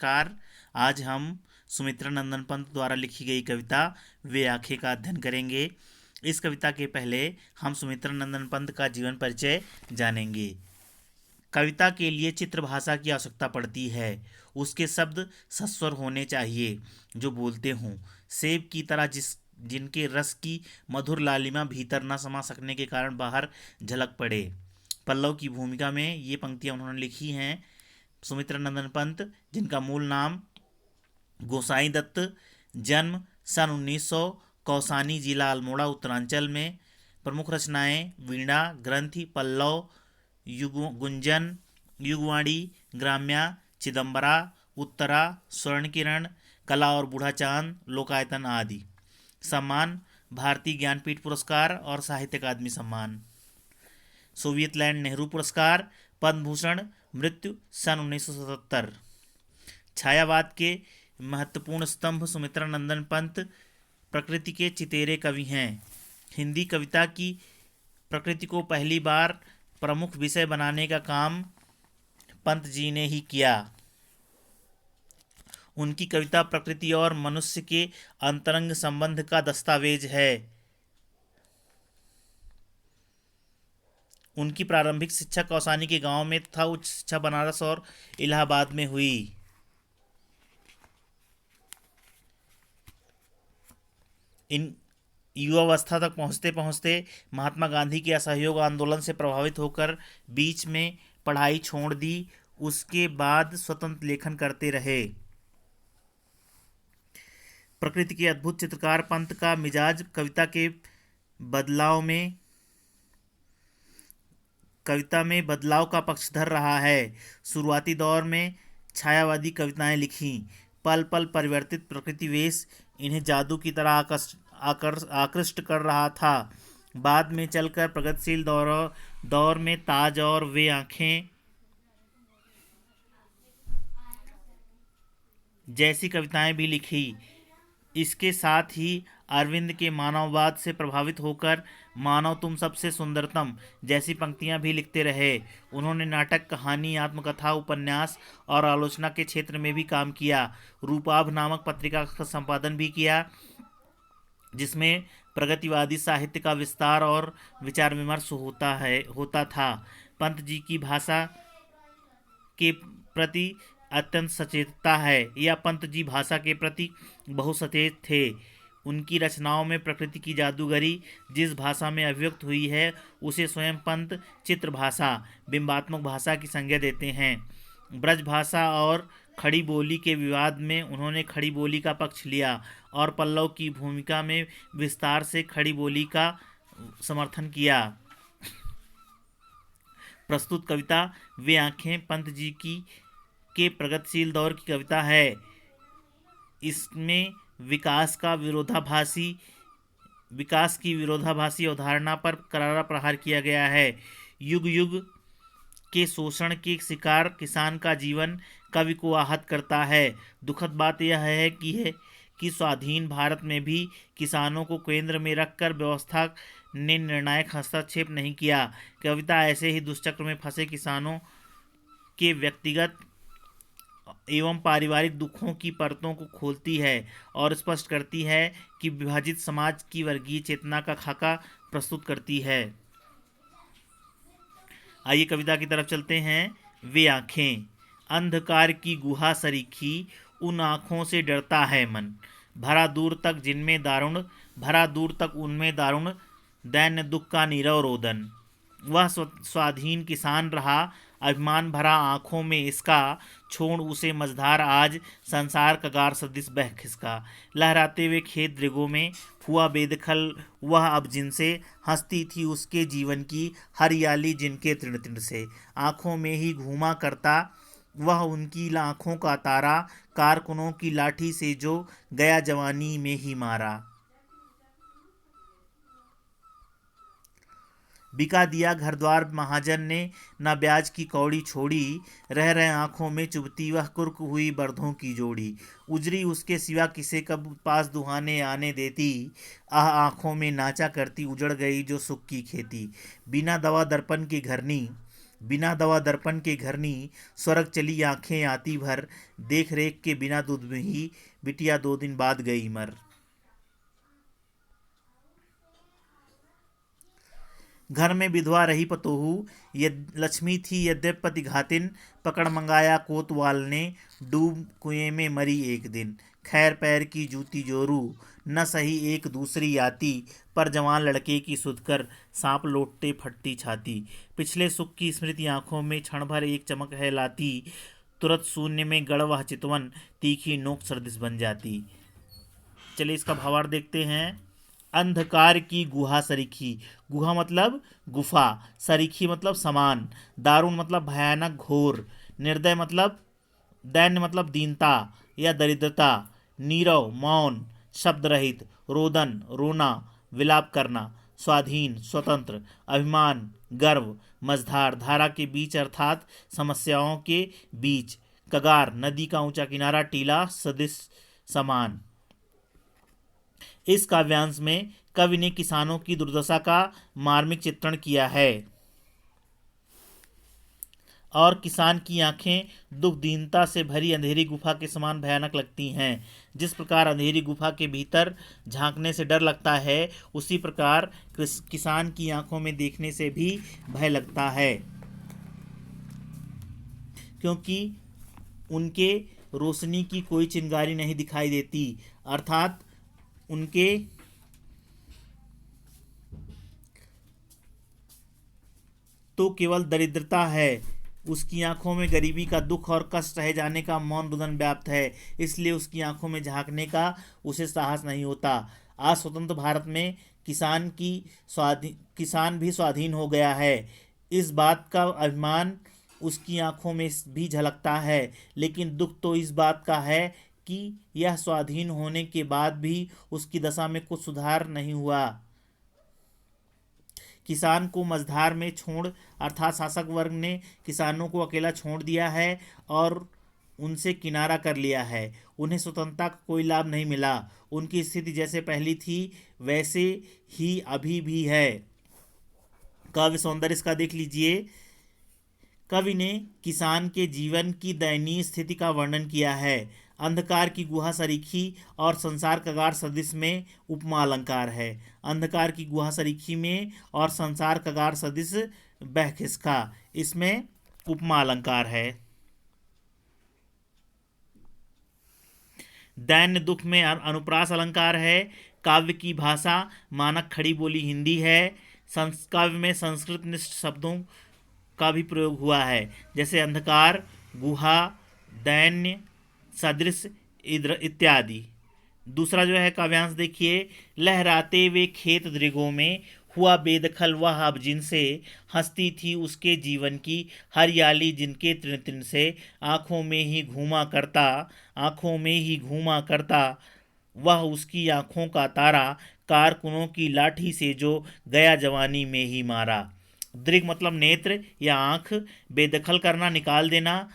नमस्कार। आज हम सुमित्रा नंदन पंत द्वारा लिखी गई कविता वे आंखें का अध्ययन करेंगे। इस कविता के पहले हम सुमित्रा नंदन पंत का जीवन परिचय जानेंगे। कविता के लिए चित्र भाषा की आवश्यकता पड़ती है। उसके शब्द सस्वर होने चाहिए जो बोलते हों, सेब की तरह जिनके रस की मधुर लालिमा भीतर न समा सकने के कारण बाहर झलक पड़े। पल्लव की भूमिका में ये पंक्तियाँ उन्होंने लिखी हैं। सुमित्रा नंदन पंत, जिनका मूल नाम गोसाई दत्त, जन्म सन 1900, कौसानी जिला अल्मोड़ा उत्तरांचल में। प्रमुख रचनाएं वीणा, ग्रंथि, पल्लव, गुंजन, युगवाणी, ग्राम्या, चिदंबरा, उत्तरा, स्वर्ण किरण, कला और बूढ़ा चांद, लोकायतन आदि। सम्मान भारतीय ज्ञानपीठ पुरस्कार और साहित्य अकादमी सम्मान। सोवियत लैंड नेहरू पुरस्कार, पद्म भूषण, मृत्यु सन 1977। छायावाद के महत्वपूर्ण स्तंभ सुमित्रा नंदन पंत प्रकृति के चितेरे कवि हैं। हिंदी कविता की प्रकृति को पहली बार प्रमुख विषय बनाने का काम पंत जी ने ही किया। उनकी कविता प्रकृति और मनुष्य के अंतरंग संबंध का दस्तावेज है। उनकी प्रारंभिक शिक्षा कौसानी के गांव में तथा उच्च शिक्षा बनारस और इलाहाबाद में हुई। इन युवावस्था तक पहुंचते पहुंचते महात्मा गांधी के असहयोग आंदोलन से प्रभावित होकर बीच में पढ़ाई छोड़ दी। उसके बाद स्वतंत्र लेखन करते रहे। प्रकृति के अद्भुत चित्रकार पंत का मिजाज कविता में बदलाव का पक्षधर रहा है। शुरुआती दौर में छायावादी कविताएं लिखीं। पल पल परिवर्तित प्रकृति वेश इन्हें जादू की तरह आकृष्ट कर रहा था। बाद में चलकर प्रगतिशील दौर में ताज और वे आंखें जैसी कविताएं भी लिखी। इसके साथ ही अरविंद के मानववाद से प्रभावित होकर मानव तुम सबसे सुंदरतम जैसी पंक्तियां भी लिखते रहे। उन्होंने नाटक, कहानी, आत्मकथा, उपन्यास और आलोचना के क्षेत्र में भी काम किया। रूपाभ नामक पत्रिका का संपादन भी किया, जिसमें प्रगतिवादी साहित्य का विस्तार और विचार विमर्श होता था। पंत जी की भाषा के प्रति अत्यंत सचेतता है। यह पंत जी भाषा के प्रति बहुत सचेत थे। उनकी रचनाओं में प्रकृति की जादूगरी जिस भाषा में अभिव्यक्त हुई है उसे स्वयं पंत चित्र भाषा, बिंबात्मक भाषा की संज्ञा देते हैं। ब्रज भाषा और खड़ी बोली के विवाद में उन्होंने खड़ी बोली का पक्ष लिया और पल्लव की भूमिका में विस्तार से खड़ी बोली का समर्थन किया। प्रस्तुत कविता वे आंखें पंत जी के प्रगतिशील दौर की कविता है। इसमें विकास की विरोधाभासी अवधारणा पर करारा प्रहार किया गया है। युग युग के शोषण के शिकार किसान का जीवन कवि को आहत करता है। दुखद बात यह है कि स्वाधीन भारत में भी किसानों को केंद्र में रखकर व्यवस्था ने निर्णायक हस्तक्षेप नहीं किया। कविता ऐसे ही दुष्चक्र में फंसे किसानों के व्यक्तिगत एवं पारिवारिक दुखों की परतों को खोलती है और स्पष्ट करती है कि विभाजित समाज की वर्गीय चेतना का खाका प्रस्तुत करती है। आइए कविता की तरफ चलते हैं। वे आंखें अंधकार की गुहा सरीखी, उन आँखों से डरता है मन। भरा दूर तक उनमें दारुण दैन्य दुख का नीरव रोदन। वह स्वाधीन किसान रहा, अभिमान भरा आँखों में इसका। छोड़ उसे मझधार आज संसार कगार सदिश बह खिसका। लहराते हुए खेत दृगों में हुआ बेदखल वह अब जिनसे, हंसती थी उसके जीवन की हरियाली जिनके तृण तृण से। आँखों में ही घूमा करता वह उनकी आँखों का तारा, कारकुनों की लाठी से जो गया जवानी में ही मारा। बिका दिया घर द्वार महाजन ने, न ब्याज की कौड़ी छोड़ी। रह रहे आँखों में चुभती वह कुर्क हुई बर्धों की जोड़ी। उजरी उसके सिवा किसे कब पास दुहाने आने देती। आँखों में नाचा करती उजड़ गई जो सुख की खेती। बिना दवा दर्पण की घरनी बिना दवा दर्पण के घरनी, स्वर्ग चली आंखें आती भर, देख रेख के बिना दूध में ही, बिटिया 2 दिन बाद गई मर। घर में विधवा रही पतोहू, लक्ष्मी थी यद्यपि घातिन, पकड़ मंगाया कोतवाल ने, डूब कुएं में मरी एक दिन। खैर पैर की जूती जोरू, न सही एक दूसरी आती, पर जवान लड़के की सुधकर, सांप लौटते फटती छाती। पिछले सुख की स्मृति आंखों में क्षण भर एक चमक है लाती, तुरंत शून्य में गड़ वह चितवन, तीखी नोक सर्दिश बन जाती। चलिए इसका भावार्थ देखते हैं। अंधकार की गुहा सरीखी, गुहा मतलब गुफा, सरीखी मतलब समान, दारुण मतलब भयानक घोर, निर्दय मतलब दैन्य मतलब दीनता या दरिद्रता, नीरव मौन शब्द रहित, रोदन रोना विलाप करना, स्वाधीन स्वतंत्र, अभिमान गर्व, मझधार धारा के बीच अर्थात समस्याओं के बीच, कगार नदी का ऊंचा किनारा, टीला सदिश समान। इस काव्यांश में कवि ने किसानों की दुर्दशा का मार्मिक चित्रण किया है और किसान की आंखें दुख दीनता से भरी अंधेरी गुफा के समान भयानक लगती हैं। जिस प्रकार अंधेरी गुफा के भीतर झांकने से डर लगता है, उसी प्रकार किसान की आंखों में देखने से भी भय लगता है, क्योंकि उनके रोशनी की कोई चिंगारी नहीं दिखाई देती, अर्थात उनके तो केवल दरिद्रता है। उसकी आंखों में गरीबी का दुख और कष्ट रह जाने का मौन रुदन व्याप्त है, इसलिए उसकी आंखों में झांकने का उसे साहस नहीं होता। आज स्वतंत्र भारत में किसान भी स्वाधीन हो गया है, इस बात का अभिमान उसकी आंखों में भी झलकता है, लेकिन दुख तो इस बात का है कि यह स्वाधीन होने के बाद भी उसकी दशा में कुछ सुधार नहीं हुआ। किसान को मझधार में छोड़ अर्थात शासक वर्ग ने किसानों को अकेला छोड़ दिया है और उनसे किनारा कर लिया है। उन्हें स्वतंत्रता का कोई लाभ नहीं मिला। उनकी स्थिति जैसे पहली थी वैसे ही अभी भी है। काव्य सौंदर्य इसका देख लीजिए। कवि ने किसान के जीवन की दयनीय स्थिति का वर्णन किया है। अंधकार की गुहा सरीखी और संसार कगार सदिश में उपमा अलंकार है। अंधकार की गुहा सरीखी में और संसार कगार सदिश बहखिसका, इसमें उपमा अलंकार है। दैन्य दुख में अनुप्रास अलंकार है। काव्य की भाषा मानक खड़ी बोली हिंदी है। काव्य में संस्कृत निष्ठ शब्दों का भी प्रयोग हुआ है, जैसे अंधकार, गुहा, दैन्य, सदृश इत्यादि। दूसरा जो है काव्यांश देखिए। लहराते वे खेत दृगों में, हुआ बेदखल वह अब जिनसे, हंसती थी उसके जीवन की हरियाली जिनके तृण तृण से, आँखों में ही घूमा करता, आँखों में ही घूमा करता वह उसकी आँखों का तारा, कारकुनों की लाठी से जो गया जवानी में ही मारा। दृग मतलब नेत्र या आँख, बेदखल करना निकाल देना,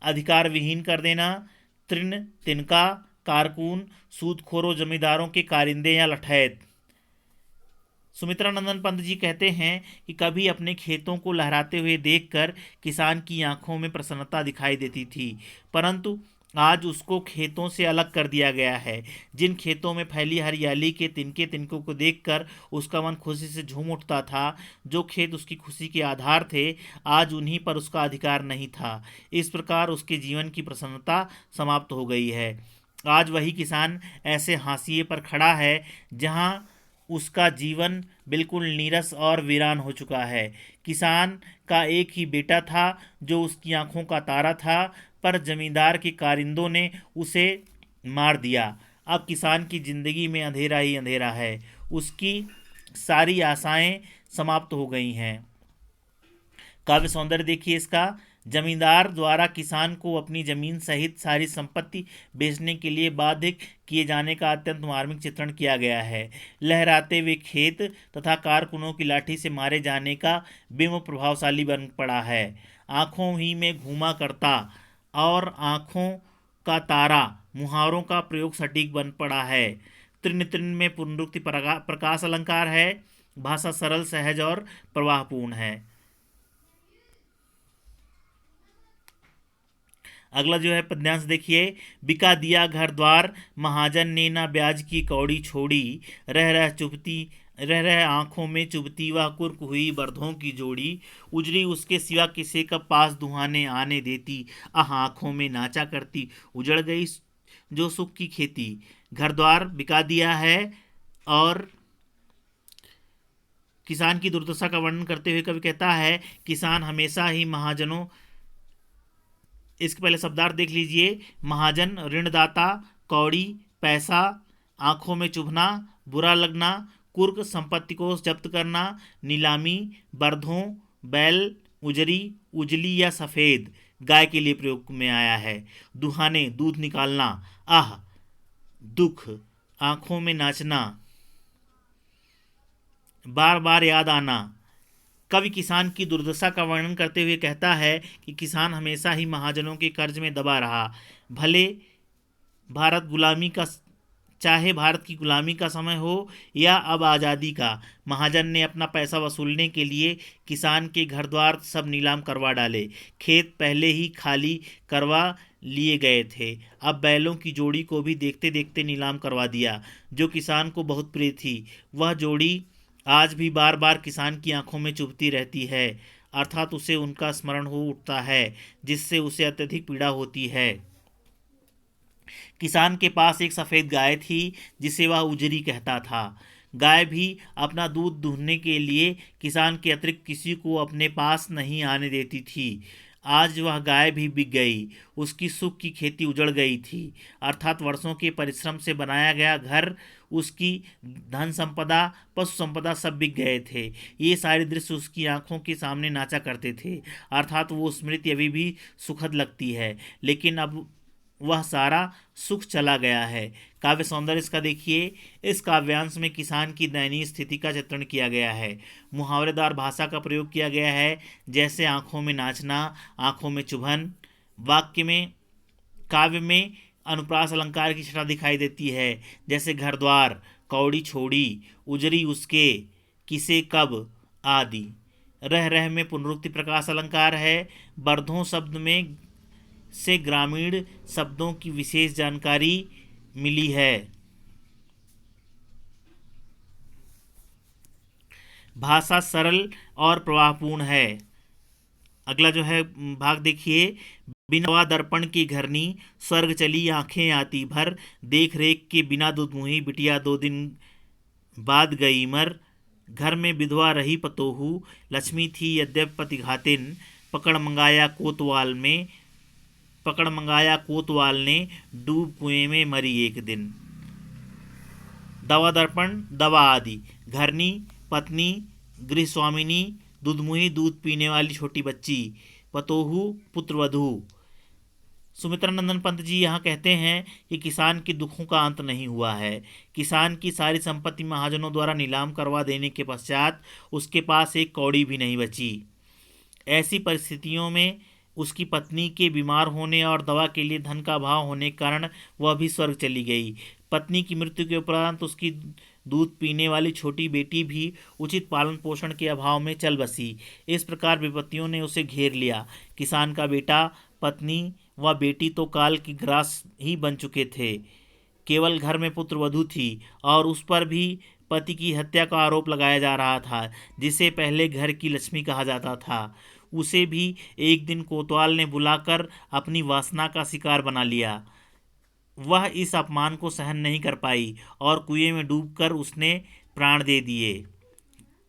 अधिकार विहीन कर देना, तृण तिनका, कारकुन, सूदखोरों जमींदारों के कारिंदे या लठैत। सुमित्रानंदन पंत जी कहते हैं कि कभी अपने खेतों को लहराते हुए देखकर किसान की आंखों में प्रसन्नता दिखाई देती थी, परंतु आज उसको खेतों से अलग कर दिया गया है। जिन खेतों में फैली हरियाली के तिनके तिनकों को देखकर उसका मन खुशी से झूम उठता था, जो खेत उसकी खुशी के आधार थे, आज उन्हीं पर उसका अधिकार नहीं था। इस प्रकार उसके जीवन की प्रसन्नता समाप्त हो गई है। आज वही किसान ऐसे हाशिए पर खड़ा है जहाँ उसका जीवन बिल्कुल नीरस और वीरान हो चुका है। किसान का एक ही बेटा था जो उसकी आंखों का तारा था, पर जमींदार के कारिंदों ने उसे मार दिया। अब किसान की जिंदगी में अंधेरा ही अंधेरा है, उसकी सारी आशाएं समाप्त हो गई हैं। काव्य सौंदर्य देखिए इसका। जमींदार द्वारा किसान को अपनी जमीन सहित सारी संपत्ति बेचने के लिए बाध्य किए जाने का अत्यंत मार्मिक चित्रण किया गया है। लहराते हुए खेत तथा कारकुनों की लाठी से मारे जाने का बिंब प्रभावशाली बन पड़ा है। आंखों ही में घूमा करता और आंखों का तारा मुहावरों का प्रयोग सटीक बन पड़ा है। तृण तृण में पुनरुक्ति प्रकाश अलंकार है। भाषा सरल सहज और प्रवाहपूर्ण है। अगला जो है पद्यांश देखिए, बिका दिया घर द्वार महाजन ने ना ब्याज की कौड़ी छोड़ी, रह रह आंखों में चुभती वह कुर्क हुई बरधों की जोड़ी, उजड़ी उसके सिवा किसे कब पास दुहाने आने देती, आह आंखों में नाचा करती, उजड़ गई जो सुख की खेती। घर द्वार बिका दिया है और किसान की दुर्दशा का वर्णन करते हुए कवि कहता है, किसान हमेशा ही महाजनों, इसके पहले शब्दार्थ देख लीजिए, महाजन ऋणदाता, कौड़ी पैसा, आंखों में चुभना बुरा लगना, कुर्क संपत्ति को जब्त करना, नीलामी बरधों बैल, उजरी उजली या सफ़ेद गाय के लिए प्रयोग में आया है, दुहाने दूध निकालना, आह दुख, आंखों में नाचना, बार बार याद आना। कवि किसान की दुर्दशा का वर्णन करते हुए कहता है कि किसान हमेशा ही महाजनों के कर्ज में दबा रहा, भले भारत गुलामी का चाहे भारत की गुलामी का समय हो या अब आज़ादी का, महाजन ने अपना पैसा वसूलने के लिए किसान के घर द्वार सब नीलाम करवा डाले, खेत पहले ही खाली करवा लिए गए थे, अब बैलों की जोड़ी को भी देखते देखते नीलाम करवा दिया जो किसान को बहुत प्रिय थी। वह जोड़ी आज भी बार बार किसान की आंखों में चुभती रहती है, अर्थात उसे उनका स्मरण हो उठता है जिससे उसे अत्यधिक पीड़ा होती है। किसान के पास एक सफ़ेद गाय थी जिसे वह उजरी कहता था। गाय भी अपना दूध दूहने के लिए किसान के अतिरिक्त किसी को अपने पास नहीं आने देती थी। आज वह गाय भी बिक गई, उसकी सुख की खेती उजड़ गई थी, अर्थात वर्षों के परिश्रम से बनाया गया घर, उसकी धन संपदा पशु संपदा सब बिक गए थे। ये सारे दृश्य उसकी आंखों के सामने नाचा करते थे, अर्थात वो स्मृति अभी भी सुखद लगती है, लेकिन अब वह सारा सुख चला गया है। काव्य सौंदर्य इसका देखिए, इस काव्यांश में किसान की दयनीय स्थिति का चित्रण किया गया है, मुहावरेदार भाषा का प्रयोग किया गया है, जैसे आंखों में नाचना, आंखों में चुभन। वाक्य में काव्य में अनुप्रास अलंकार की छटा दिखाई देती है, जैसे घर द्वार, कौड़ी छोड़ी, उजरी उसके, किसे कब आदि। रह में पुनरुक्ति प्रकाश अलंकार है। बरधों शब्द में से ग्रामीण शब्दों की विशेष जानकारी मिली है। भाषा सरल और प्रवाहपूर्ण है। अगला जो है भाग देखिए, बिनवा दर्पण की घरनी, स्वर्ग चली आंखें आती भर, देख रेख के बिना दूध मुही, बिटिया 2 दिन बाद गई मर, घर में विधवा रही पतोहू, लक्ष्मी थी यद्यप पति घातिन, पकड़ मंगाया कोतवाल ने, डूब कुएं में मरी एक दिन। दवा दर्पण दवा आदि, घरनी पत्नी, गृहस्वामिनी, दूधमुही दूध पीने वाली छोटी बच्ची, पतोहू पुत्रवधू। सुमित्रा नंदन पंत जी यहाँ कहते हैं कि किसान के दुखों का अंत नहीं हुआ है। किसान की सारी संपत्ति महाजनों द्वारा नीलाम करवा देने के पश्चात उसके पास एक कौड़ी भी नहीं बची। ऐसी परिस्थितियों में उसकी पत्नी के बीमार होने और दवा के लिए धन का अभाव होने के कारण वह भी स्वर्ग चली गई। पत्नी की मृत्यु के उपरांत उसकी दूध पीने वाली छोटी बेटी भी उचित पालन पोषण के अभाव में चल बसी। इस प्रकार विपत्तियों ने उसे घेर लिया। किसान का बेटा, पत्नी व बेटी तो काल की ग्रास ही बन चुके थे। केवल घर में पुत्र वधू थी और उस पर भी पति की हत्या का आरोप लगाया जा रहा था, जिसे पहले घर की लक्ष्मी कहा जाता था। उसे भी एक दिन कोतवाल ने बुलाकर अपनी वासना का शिकार बना लिया। वह इस अपमान को सहन नहीं कर पाई और कुएं में डूबकर उसने प्राण दे दिए।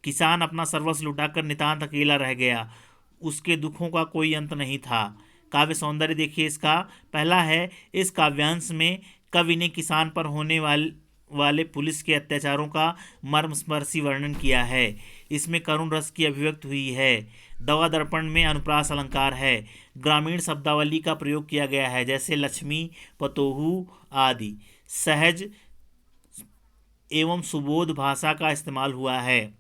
किसान अपना सर्वस्व लुटाकर नितांत अकेला रह गया। उसके दुखों का कोई अंत नहीं था। काव्य सौंदर्य देखिए इसका। पहला है, इस काव्यांश में कवि ने किसान पर होने वाले पुलिस के अत्याचारों का मर्मस्पर्शी वर्णन किया है। इसमें करुण रस की अभिव्यक्ति हुई है। दवा दर्पण में अनुप्रास अलंकार है। ग्रामीण शब्दावली का प्रयोग किया गया है, जैसे लक्ष्मी, पतोहू आदि। सहज एवं सुबोध भाषा का इस्तेमाल हुआ है।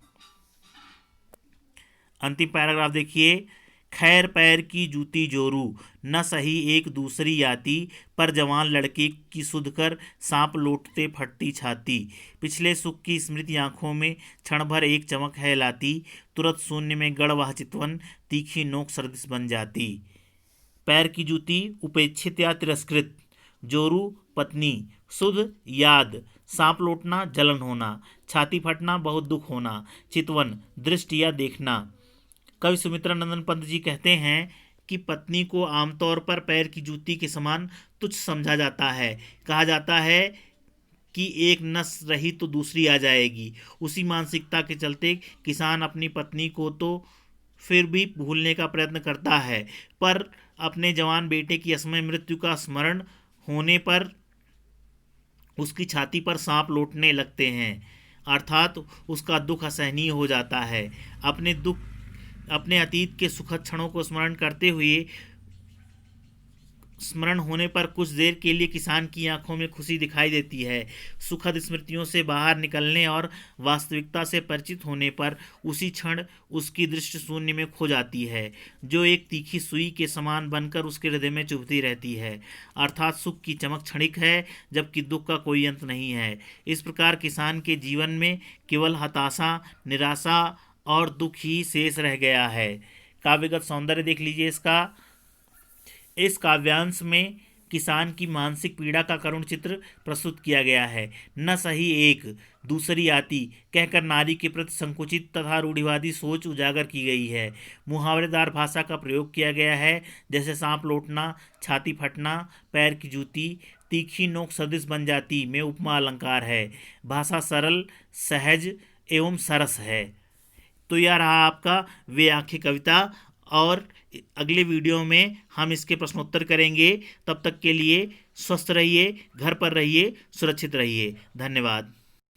अंतिम पैराग्राफ देखिए, खैर पैर की जूती जोरू, न सही एक दूसरी आती, पर जवान लड़के की सुध कर सांप लौटते फटती छाती, पिछले सुख की स्मृति आंखों में क्षण भर एक चमक है लाती, तुरंत शून्य में गड़ वह चितवन, तीखी नोक सर्दिश बन जाती। पैर की जूती उपेक्षित या तिरस्कृत, जोरू पत्नी, सुध याद, सांप लौटना जलन होना, छाती फटना बहुत दुख होना, चितवन दृष्टि या देखना। कवि सुमित्रा नंदन पंत जी कहते हैं कि पत्नी को आमतौर पर पैर की जूती के समान तुच्छ समझा जाता है। कहा जाता है कि एक नस रही तो दूसरी आ जाएगी। उसी मानसिकता के चलते किसान अपनी पत्नी को तो फिर भी भूलने का प्रयत्न करता है, पर अपने जवान बेटे की असमय मृत्यु का स्मरण होने पर उसकी छाती पर सांप लौटने लगते हैं, अर्थात उसका दुख असहनीय हो जाता है। अपने अतीत के सुखद क्षणों को स्मरण होने पर कुछ देर के लिए किसान की आंखों में खुशी दिखाई देती है। सुखद स्मृतियों से बाहर निकलने और वास्तविकता से परिचित होने पर उसी क्षण उसकी दृष्टि शून्य में खो जाती है, जो एक तीखी सुई के समान बनकर उसके हृदय में चुभती रहती है। अर्थात सुख की चमक क्षणिक है, जबकि दुख का कोई अंत नहीं है। इस प्रकार किसान के जीवन में केवल हताशा, निराशा और दुख ही शेष रह गया है। काव्यगत सौंदर्य देख लीजिए इसका। इस काव्यांश में किसान की मानसिक पीड़ा का करुण चित्र प्रस्तुत किया गया है। न सही एक दूसरी आती कहकर नारी के प्रति संकुचित तथा रूढ़िवादी सोच उजागर की गई है। मुहावरेदार भाषा का प्रयोग किया गया है, जैसे सांप लौटना, छाती फटना, पैर की जूती, तीखी नोक सदृश बन जाती में उपमा अलंकार है। भाषा सरल, सहज एवं सरस है। तो यह रहा आपका वे आंखें कविता, और अगले वीडियो में हम इसके प्रश्नोत्तर करेंगे। तब तक के लिए स्वस्थ रहिए, घर पर रहिए, सुरक्षित रहिए। धन्यवाद।